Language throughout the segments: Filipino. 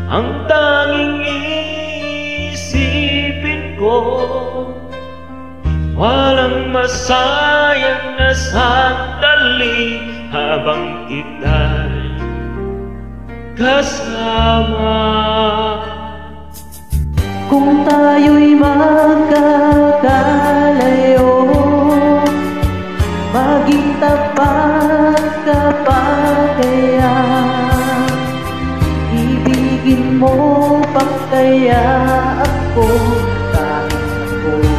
ang tanging isipin ko. Walang masayang na sandali habang ika'y kasama. Kung tayo'y magkakalayo, maging tapat ka pa kaya? Ibigin mo pa kaya ako kahit ako'y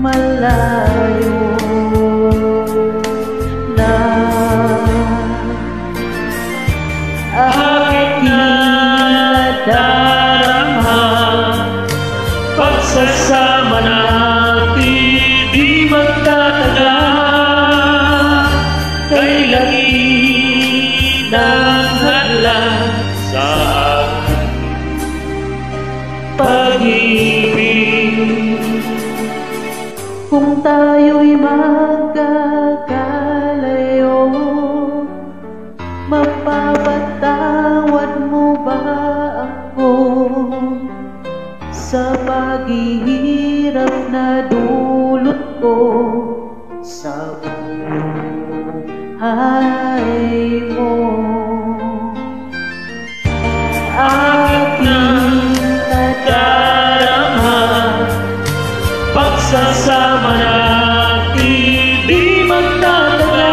malayo na? Aking nadarama, pagsasama natin di magtatagal. Kailangan ng hala sa pag-ibig. kung tayo'y magkakalayo, mapapatawad mo ba ako sa paghihirap na dulot ko sa buhay mo? Aking nadarama, pagsasama natin di magtatagal.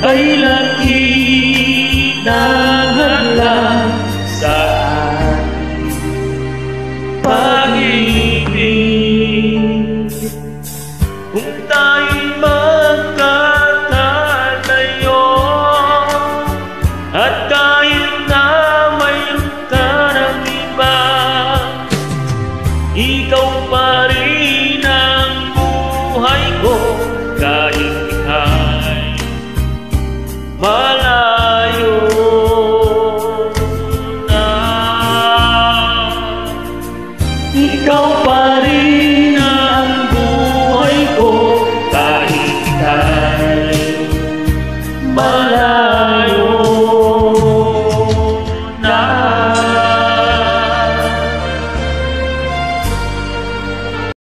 Kailangan